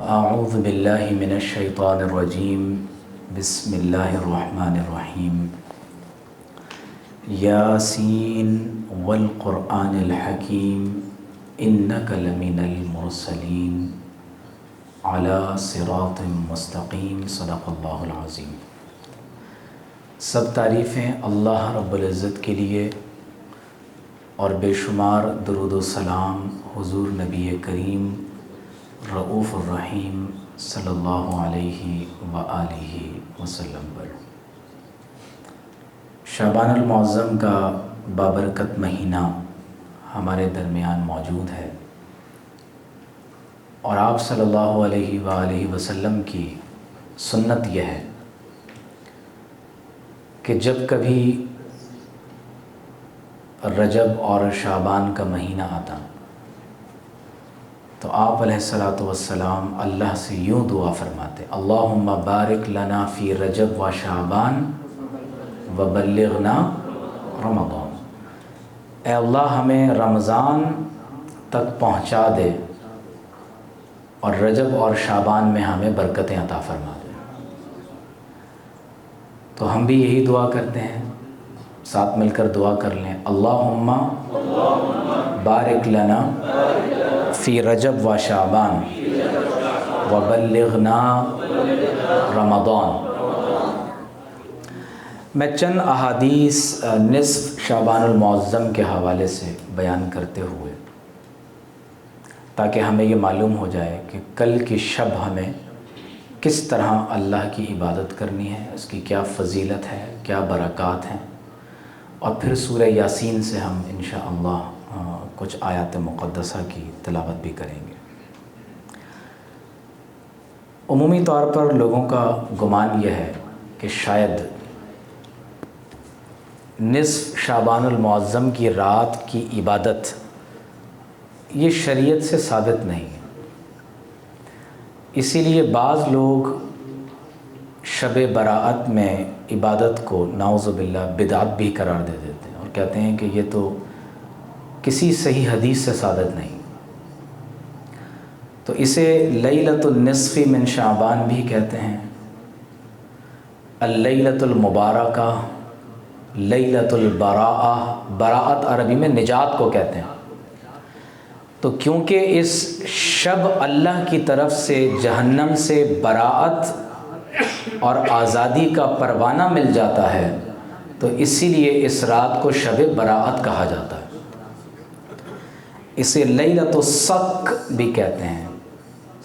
اعوذ باللہ من الشیطان الرجیم بسم اللہ الرحمن الرحیم یاسین والقرآن الحکیم انک لمن المرسلین علی صراط مستقیم صدق اللہ العظیم۔ سب تعریفیں اللہ رب العزت کے لیے اور بے شمار درود و سلام حضور نبی کریم رؤوف الرحیم صلی اللہ علیہ وآلہ وسلم پر۔ شعبان المعظم کا بابرکت مہینہ ہمارے درمیان موجود ہے، اور آپ صلی اللہ علیہ وآلہ وسلم کی سنت یہ ہے کہ جب کبھی رجب اور شعبان کا مہینہ آتا تو آپ علیہ الصلاۃ والسلام اللہ سے یوں دعا فرماتے، اللہم بارک لنا فی رجب و شعبان وبلغنا رمضان۔ اے اللہ ہمیں رمضان تک پہنچا دے اور رجب اور شعبان میں ہمیں برکتیں عطا فرما دے۔ تو ہم بھی یہی دعا کرتے ہیں، ساتھ مل کر دعا کر لیں، اللہم بارک لنا فی رجب و شعبان وبلغنا رمضان۔ میں چند احادیث نصف شعبان المعظم کے حوالے سے بیان کرتے ہوئے، تاکہ ہمیں یہ معلوم ہو جائے کہ کل کی شب ہمیں کس طرح اللہ کی عبادت کرنی ہے، اس کی کیا فضیلت ہے، کیا برکات ہیں، اور پھر سورہ یاسین سے ہم انشاءاللہ کچھ آیات مقدسہ کی تلاوت بھی کریں گے۔ عمومی طور پر لوگوں کا گمان یہ ہے کہ شاید نصف شعبان المعظم کی رات کی عبادت یہ شریعت سے ثابت نہیں ہے، اسی لیے بعض لوگ شب براءت میں عبادت کو نعوذ باللہ بدعت بھی قرار دے دیتے ہیں اور کہتے ہیں کہ یہ تو کسی صحیح حدیث سے ثابت نہیں۔ تو اسے لیلۃ النصف من شعبان بھی کہتے ہیں، اللیلۃ المبارکہ، لیلۃ البراءہ، براءت عربی میں نجات کو کہتے ہیں۔ تو کیونکہ اس شب اللہ کی طرف سے جہنم سے براءت اور آزادی کا پروانہ مل جاتا ہے، تو اسی لیے اس رات کو شب براءت کہا جاتا ہے۔ اسے لیلۃ الصک بھی کہتے ہیں۔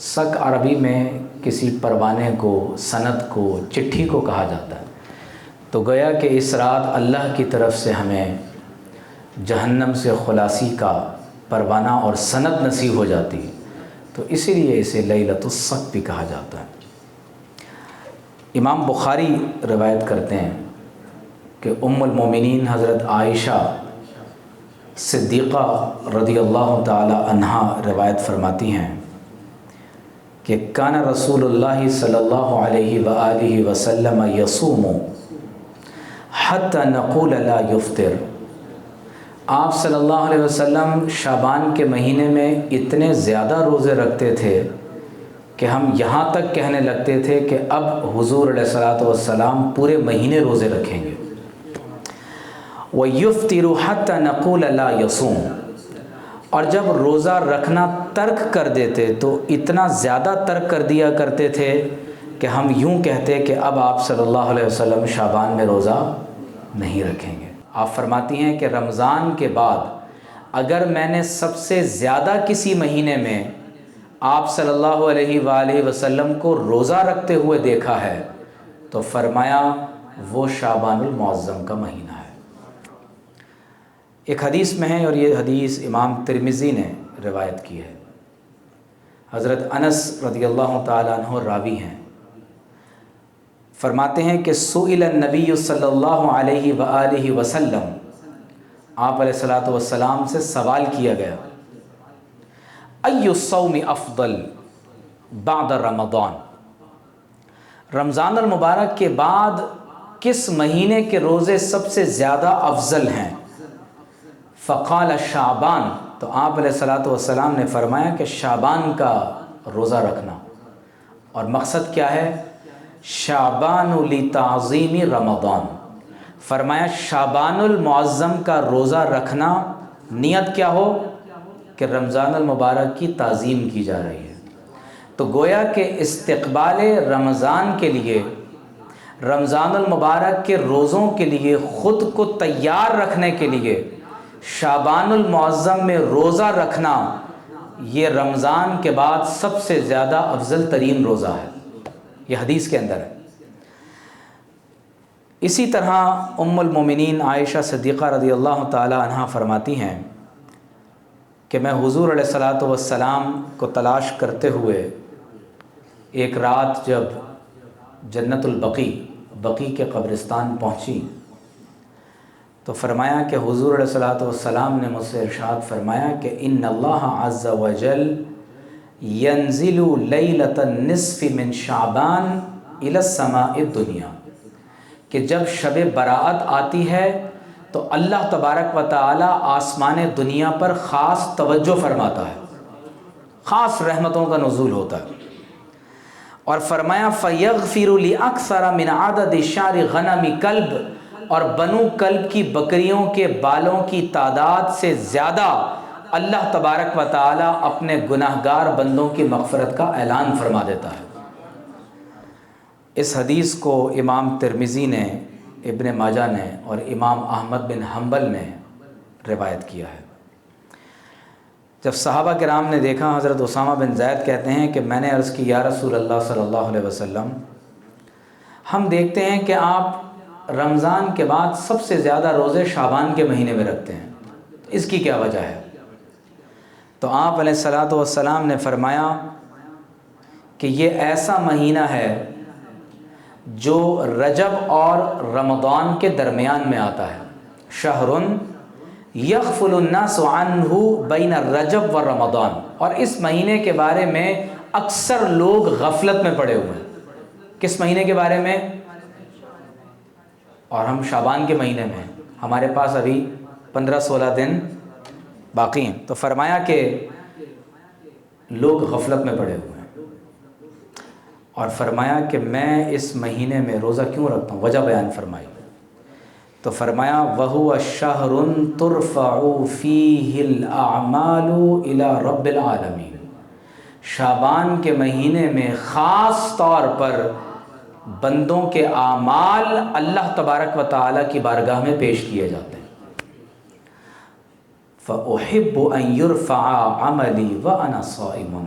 صک عربی میں کسی پروانے کو، سند کو، چٹھی کو کہا جاتا ہے۔ تو گویا کہ اس رات اللہ کی طرف سے ہمیں جہنم سے خلاصی کا پروانہ اور سند نصیب ہو جاتی ہے، تو اسی لیے اسے لیلۃ الصک بھی کہا جاتا ہے۔ امام بخاری روایت کرتے ہیں کہ ام المومنین حضرت عائشہ صدیقہ رضی اللہ تعالی عنہا روایت فرماتی ہیں کہ کان رسول اللہ صلی اللہ علیہ وآلہ وسلم یصوم حتی نقول لا یفطر۔ آپ صلی اللہ علیہ وسلم شعبان کے مہینے میں اتنے زیادہ روزے رکھتے تھے کہ ہم یہاں تک کہنے لگتے تھے کہ اب حضور علیہ الصلوۃ والسلام پورے مہینے روزے رکھیں گے۔ وَيُفْطِرُ حَتَّى نَقُولَ لَا يَصُومُ، اور جب روزہ رکھنا ترک کر دیتے تو اتنا زیادہ ترک کر دیا کرتے تھے کہ ہم یوں کہتے کہ اب آپ صلی اللہ علیہ وسلم شعبان میں روزہ نہیں رکھیں گے۔ آپ فرماتی ہیں کہ رمضان کے بعد اگر میں نے سب سے زیادہ کسی مہینے میں آپ صلی اللہ علیہ وآلہ وسلم کو روزہ رکھتے ہوئے دیکھا ہے تو فرمایا وہ شعبان المعظم کا مہینہ ہے۔ ایک حدیث میں ہے، اور یہ حدیث امام ترمذی نے روایت کی ہے، حضرت انس رضی اللہ تعالیٰ عنہ راوی ہیں، فرماتے ہیں کہ سئل النبی صلی اللہ علیہ وآلہ وسلم، آپ علیہ الصلوۃ والسلام سے سوال کیا گیا، ای الصوم افضل بعد رمضان، رمضان المبارک کے بعد کس مہینے کے روزے سب سے زیادہ افضل ہیں؟ فقال شعبان، تو آپ علیہ الصلوۃ والسلام نے فرمایا کہ شعبان کا روزہ رکھنا۔ اور مقصد کیا ہے؟ شعبان لتعظیم رمضان، فرمایا شعبان المعظم کا روزہ رکھنا نیت کیا ہو کہ رمضان المبارک کی تعظیم کی جا رہی ہے۔ تو گویا کہ استقبال رمضان کے لیے، رمضان المبارک کے روزوں کے لیے خود کو تیار رکھنے کے لیے شعبان المعظم میں روزہ رکھنا یہ رمضان کے بعد سب سے زیادہ افضل ترین روزہ ہے، یہ حدیث کے اندر ہے۔ اسی طرح ام المومنین عائشہ صدیقہ رضی اللہ تعالی عنہا فرماتی ہیں کہ میں حضور علیہ الصلاۃ والسلام کو تلاش کرتے ہوئے ایک رات جب جنت بقی کے قبرستان پہنچی تو فرمایا کہ حضور علیہ الصلاۃ والسلام نے مجھ سے ارشاد فرمایا کہ ان اللہ عز وجل ینزل لیلۃ النصف من شعبان الی السماء الدنیا، کہ جب شب برات آتی ہے تو اللہ تبارک و تعالی آسمان دنیا پر خاص توجہ فرماتا ہے، خاص رحمتوں کا نزول ہوتا ہے۔ اور فرمایا فَيَغْفِرُ لِأَكْثَرَ مِنْ عَدَدِ شَعْرِ غَنَمِ کلب، اور بنو کلب کی بکریوں کے بالوں کی تعداد سے زیادہ اللہ تبارک و تعالی اپنے گناہگار بندوں کی مغفرت کا اعلان فرما دیتا ہے۔ اس حدیث کو امام ترمذی نے، ابن ماجہ نے اور امام احمد بن حنبل نے روایت کیا ہے۔ جب صحابہ کرام نے دیکھا، حضرت اسامہ بن زید کہتے ہیں کہ میں نے عرض کی یا رسول اللہ صلی اللہ علیہ وسلم، ہم دیکھتے ہیں کہ آپ رمضان کے بعد سب سے زیادہ روزے شعبان کے مہینے میں رکھتے ہیں، اس کی کیا وجہ ہے؟ تو آپ علیہ الصلاۃ والسلام نے فرمایا کہ یہ ایسا مہینہ ہے جو رجب اور رمضان کے درمیان میں آتا ہے، شہر یغفل الناس عنہ بین الرجب و رمضان، اور اس مہینے کے بارے میں اکثر لوگ غفلت میں پڑے ہوئے ہیں۔ کس مہینے کے بارے میں؟ اور ہم شعبان کے مہینے میں، ہمارے پاس ابھی 15-16 دن باقی ہیں۔ تو فرمایا کہ لوگ غفلت میں پڑے ہوئے ہیں، اور فرمایا کہ میں اس مہینے میں روزہ کیوں رکھتا ہوں، وجہ بیان فرمائی۔ تو فرمایا وَهُوَ شَهْرٌ تُرْفَعُ فِيهِ الْأَعْمَالُ إِلَى رَبِّ الْعَالَمِينَ، شعبان کے مہینے میں خاص طور پر بندوں کے اعمال اللہ تبارک و تعالیٰ کی بارگاہ میں پیش کیے جاتے ہیں۔ فَأُحِبُّ أَن يُرْفَعَ عَمَلِي وَأَنَا صَائِمٌ،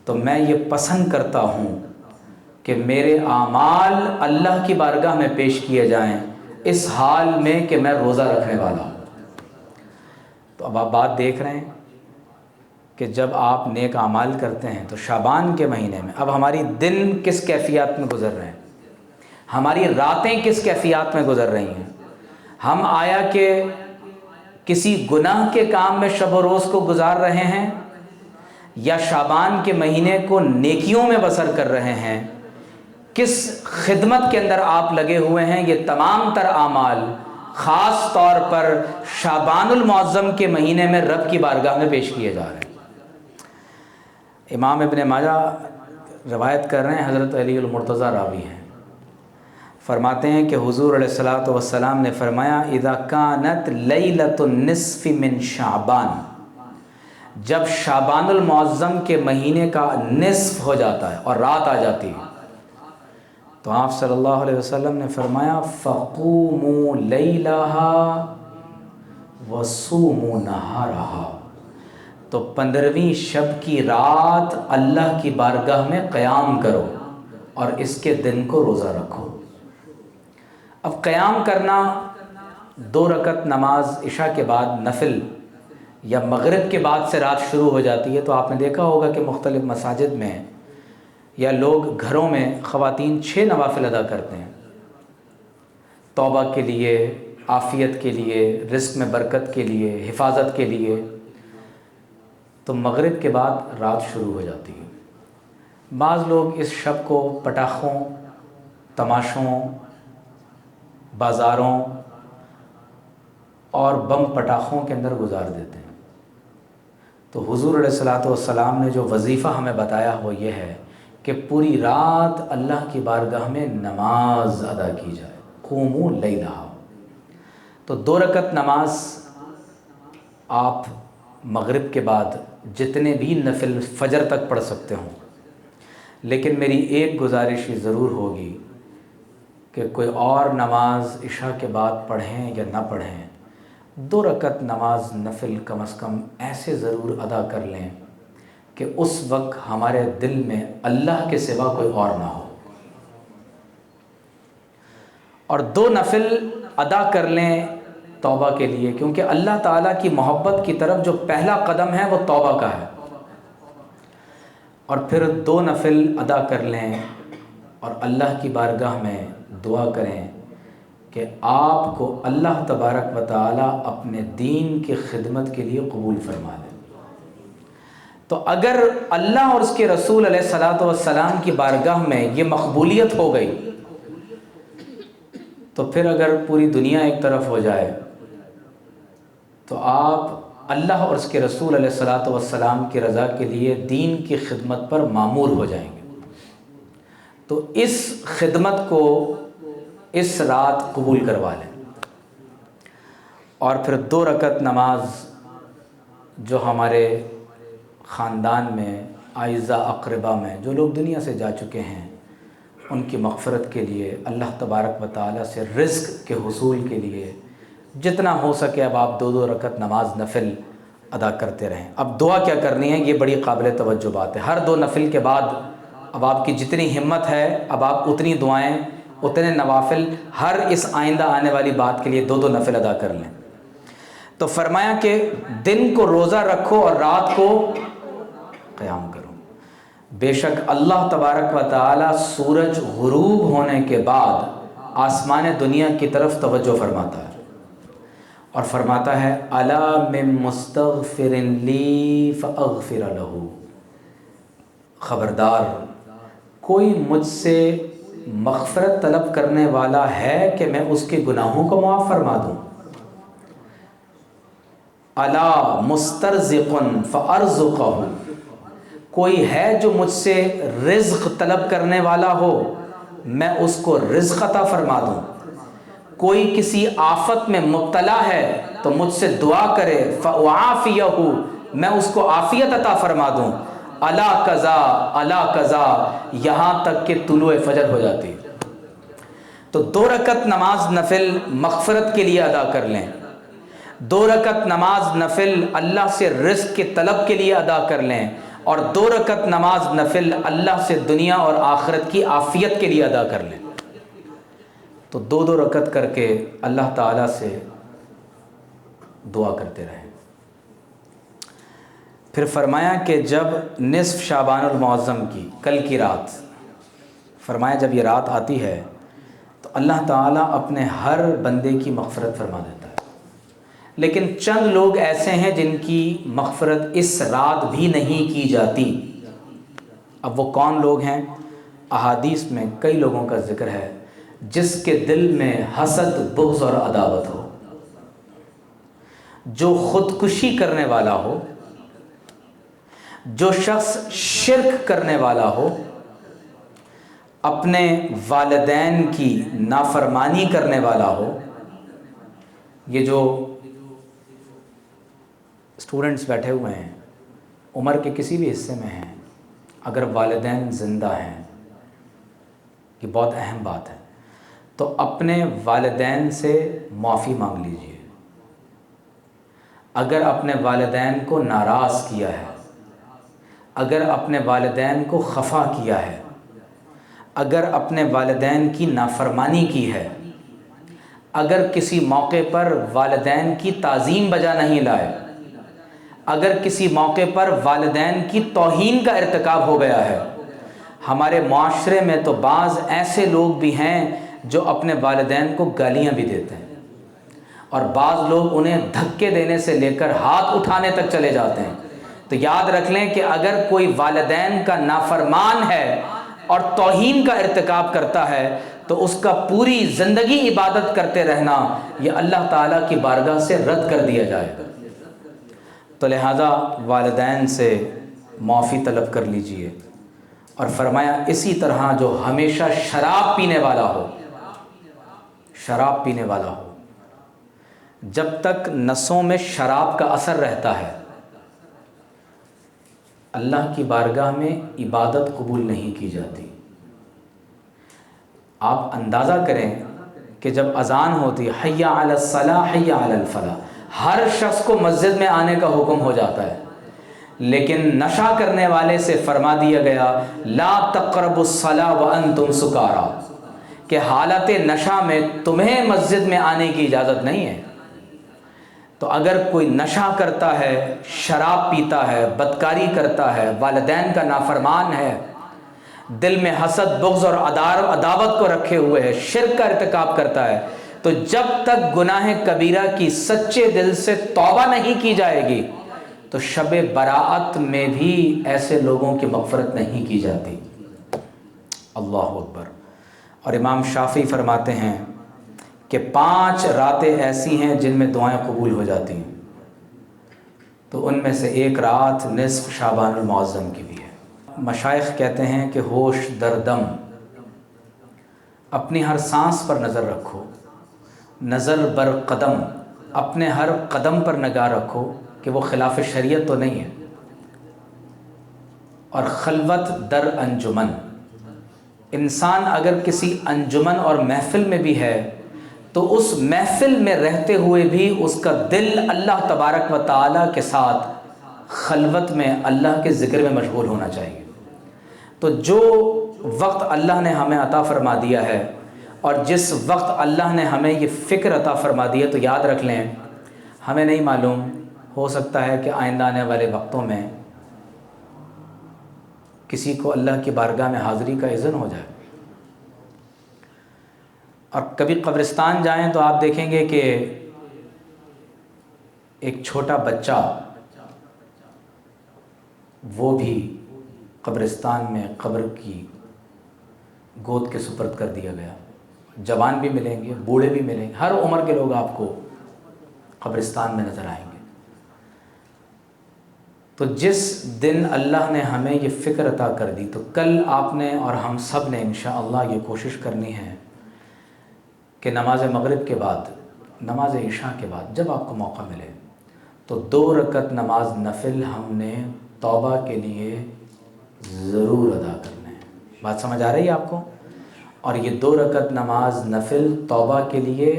تو میں یہ پسند کرتا ہوں کہ میرے اعمال اللہ کی بارگاہ میں پیش کیے جائیں اس حال میں کہ میں روزہ رکھنے والا ہوں۔ تو اب آپ بات دیکھ رہے ہیں کہ جب آپ نیک اعمال کرتے ہیں تو شعبان کے مہینے میں، اب ہماری دن کس کیفیات میں گزر رہے ہیں، ہماری راتیں کس کیفیات میں گزر رہی ہیں، ہم آیا کہ کسی گناہ کے کام میں شب و روز کو گزار رہے ہیں یا شعبان کے مہینے کو نیکیوں میں بسر کر رہے ہیں، کس خدمت کے اندر آپ لگے ہوئے ہیں، یہ تمام تر اعمال خاص طور پر شعبان المعظم کے مہینے میں رب کی بارگاہ میں پیش کیے جا رہے ہیں۔ امام ابن ماجہ روایت کر رہے ہیں، حضرت علی المرتضیٰ راوی ہیں، فرماتے ہیں کہ حضور علیہ الصلاۃ والسلام نے فرمایا اذا کانت لیلۃ النصف من شعبان، جب شعبان المعظم کے مہینے کا نصف ہو جاتا ہے اور رات آ جاتی ہے، تو آپ صلی اللہ علیہ وسلم نے فرمایا فقوموا لیلہا وصوموا نہارہا، تو 15ویں شب کی رات اللہ کی بارگاہ میں قیام کرو اور اس کے دن کو روزہ رکھو۔ اب قیام کرنا 2 رکعت نماز عشاء کے بعد نفل یا مغرب کے بعد سے رات شروع ہو جاتی ہے، تو آپ نے دیکھا ہوگا کہ مختلف مساجد میں یا لوگ گھروں میں خواتین 6 نوافل ادا کرتے ہیں، توبہ کے لیے، عافیت کے لیے، رزق میں برکت کے لیے، حفاظت کے لیے۔ تو مغرب کے بعد رات شروع ہو جاتی ہے۔ بعض لوگ اس شب کو پٹاخوں، تماشوں، بازاروں اور بم پٹاخوں کے اندر گزار دیتے ہیں۔ تو حضور علیہ الصلاۃ والسلام نے جو وظیفہ ہمیں بتایا وہ یہ ہے کہ پوری رات اللہ کی بارگاہ میں نماز ادا کی جائے، قوموا لیلہ۔ تو 2 رکعت نماز آپ مغرب کے بعد جتنے بھی نفل فجر تک پڑھ سکتے ہوں، لیکن میری ایک گزارش یہ ضرور ہوگی کہ کوئی اور نماز عشاء کے بعد پڑھیں یا نہ پڑھیں، 2 رکعت نماز نفل کم از کم ایسے ضرور ادا کر لیں کہ اس وقت ہمارے دل میں اللہ کے سوا کوئی اور نہ ہو، اور 2 نفل ادا کر لیں توبہ کے لیے، کیونکہ اللہ تعالیٰ کی محبت کی طرف جو پہلا قدم ہے وہ توبہ کا ہے۔ اور پھر 2 نفل ادا کر لیں اور اللہ کی بارگاہ میں دعا کریں کہ آپ کو اللہ تبارک و تعالیٰ اپنے دین کی خدمت کے لیے قبول فرما لے۔ تو اگر اللہ اور اس کے رسول علیہ الصلاۃ والسلام کی بارگاہ میں یہ مقبولیت ہو گئی، تو پھر اگر پوری دنیا ایک طرف ہو جائے تو آپ اللہ اور اس کے رسول علیہ الصلاۃ والسلام کی رضا کے لیے دین کی خدمت پر مامور ہو جائیں گے۔ تو اس خدمت کو اس رات قبول کروا لیں، اور پھر 2 رکعت نماز جو ہمارے خاندان میں اعزاء اقربا میں جو لوگ دنیا سے جا چکے ہیں ان کی مغفرت کے لیے، اللہ تبارک و تعالیٰ سے رزق کے حصول کے لیے جتنا ہو سکے اب آپ 2 رکعت نماز نفل ادا کرتے رہیں۔ اب دعا کیا کرنی ہے، یہ بڑی قابل توجہ بات ہے۔ ہر 2 نفل کے بعد اب آپ کی جتنی ہمت ہے اب آپ اتنی دعائیں، اتنے نوافل ہر اس آئندہ آنے والی بات کے لیے 2 نفل ادا کر لیں۔ تو فرمایا کہ دن کو روزہ رکھو اور رات کو قیام کرو، بے شک اللہ تبارک و تعالیٰ سورج غروب ہونے کے بعد آسمان دنیا کی طرف توجہ فرماتا ہے اور فرماتا ہے الا من مستغفر لی فاغفر لہ، خبردار کوئی مجھ سے مغفرت طلب کرنے والا ہے کہ میں اس کے گناہوں کو معاف فرما دوں۔ الا مسترزق فارزقہ، کوئی ہے جو مجھ سے رزق طلب کرنے والا ہو میں اس کو رزق عطا فرما دوں۔ کوئی کسی آفت میں مبتلا ہے تو مجھ سے دعا کرے فاعافیہ، میں اس کو عافیت عطا فرما دوں۔ الا قضا الا قضا، یہاں تک کہ طلوع فجر ہو جاتی ہے۔ تو 2 رکعت نماز نفل مغفرت کے لیے ادا کر لیں، 2 رکعت نماز نفل اللہ سے رزق کے طلب کے لیے ادا کر لیں، اور 2 رکعت نماز نفل اللہ سے دنیا اور آخرت کی عافیت کے لیے ادا کر لیں۔ تو 2 رکعت کر کے اللہ تعالیٰ سے دعا کرتے رہیں۔ پھر فرمایا کہ جب نصف شعبان المعظم کی کل کی رات، فرمایا جب یہ رات آتی ہے تو اللہ تعالیٰ اپنے ہر بندے کی مغفرت فرما دیتا ہے، لیکن چند لوگ ایسے ہیں جن کی مغفرت اس رات بھی نہیں کی جاتی۔ اب وہ کون لوگ ہیں؟ احادیث میں کئی لوگوں کا ذکر ہے جس کے دل میں حسد، بغض اور عداوت ہو، جو خودکشی کرنے والا ہو، جو شخص شرک کرنے والا ہو، اپنے والدین کی نافرمانی کرنے والا ہو۔ یہ جو اسٹوڈنٹس بیٹھے ہوئے ہیں عمر کے کسی بھی حصے میں ہیں، اگر والدین زندہ ہیں، یہ بہت اہم بات ہے، تو اپنے والدین سے معافی مانگ لیجئے۔ اگر اپنے والدین کو ناراض کیا ہے، اگر اپنے والدین کو خفا کیا ہے، اگر اپنے والدین کی نافرمانی کی ہے، اگر کسی موقع پر والدین کی تعظیم بجا نہیں لائے، اگر کسی موقع پر والدین کی توہین کا ارتکاب ہو گیا ہے۔ ہمارے معاشرے میں تو بعض ایسے لوگ بھی ہیں جو اپنے والدین کو گالیاں بھی دیتے ہیں، اور بعض لوگ انہیں دھکے دینے سے لے کر ہاتھ اٹھانے تک چلے جاتے ہیں۔ تو یاد رکھ لیں کہ اگر کوئی والدین کا نافرمان ہے اور توہین کا ارتکاب کرتا ہے تو اس کا پوری زندگی عبادت کرتے رہنا یہ اللہ تعالیٰ کی بارگاہ سے رد کر دیا جائے گا۔ تو لہذا والدین سے معافی طلب کر لیجئے، اور فرمایا اسی طرح جو ہمیشہ شراب پینے والا ہو، شراب پینے والا ہو، جب تک نسوں میں شراب کا اثر رہتا ہے اللہ کی بارگاہ میں عبادت قبول نہیں کی جاتی۔ آپ اندازہ کریں کہ جب اذان ہوتی ہے حی علی الصلاح حی علی الفلاح، ہر شخص کو مسجد میں آنے کا حکم ہو جاتا ہے، لیکن نشہ کرنے والے سے فرما دیا گیا لا تقربوا الصلاح وانتم سکارا، کہ حالت نشہ میں تمہیں مسجد میں آنے کی اجازت نہیں ہے۔ تو اگر کوئی نشہ کرتا ہے، شراب پیتا ہے، بدکاری کرتا ہے، والدین کا نافرمان ہے، دل میں حسد، بغض اور عداوت کو رکھے ہوئے ہے، شرک کا ارتکاب کرتا ہے، تو جب تک گناہ کبیرہ کی سچے دل سے توبہ نہیں کی جائے گی تو شب براءت میں بھی ایسے لوگوں کی مغفرت نہیں کی جاتی۔ اللہ اکبر۔ اور امام شافعی فرماتے ہیں کہ 5 راتیں ایسی ہیں جن میں دعائیں قبول ہو جاتی ہیں، تو ان میں سے ایک رات نصف شعبان المعظم کی بھی ہے۔ مشائخ کہتے ہیں کہ ہوش در دم، اپنی ہر سانس پر نظر رکھو، نظر بر قدم، اپنے ہر قدم پر نگاہ رکھو کہ وہ خلاف شریعت تو نہیں ہے، اور خلوت در انجمن، انسان اگر کسی انجمن اور محفل میں بھی ہے تو اس محفل میں رہتے ہوئے بھی اس کا دل اللہ تبارک و تعالیٰ کے ساتھ خلوت میں اللہ کے ذکر میں مشغول ہونا چاہیے۔ تو جو وقت اللہ نے ہمیں عطا فرما دیا ہے اور جس وقت اللہ نے ہمیں یہ فکر عطا فرما دی ہے، تو یاد رکھ لیں ہمیں نہیں معلوم، ہو سکتا ہے کہ آئندہ آنے والے وقتوں میں کسی کو اللہ کی بارگاہ میں حاضری کا اذن ہو جائے۔ اور کبھی قبرستان جائیں تو آپ دیکھیں گے کہ ایک چھوٹا بچہ وہ بھی قبرستان میں قبر کی گود کے سپرد کر دیا گیا۔ جوان بھی ملیں گے، بوڑھے بھی ملیں گے، ہر عمر کے لوگ آپ کو قبرستان میں نظر آئیں گے۔ تو جس دن اللہ نے ہمیں یہ فکر عطا کر دی، تو کل آپ نے اور ہم سب نے انشاءاللہ یہ کوشش کرنی ہے کہ نماز مغرب کے بعد، نماز عشاء کے بعد جب آپ کو موقع ملے تو 2 رکعت نماز نفل ہم نے توبہ کے لیے ضرور ادا کرنا ہے۔ بات سمجھ آ رہی ہے آپ کو؟ اور یہ 2 رکعت نماز نفل توبہ کے لیے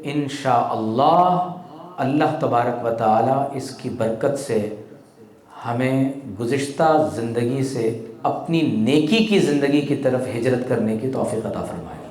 انشاءاللہ اللہ تبارک و تعالی اس کی برکت سے ہمیں گزشتہ زندگی سے اپنی نیکی کی زندگی کی طرف ہجرت کرنے کی توفیق عطا فرمائے۔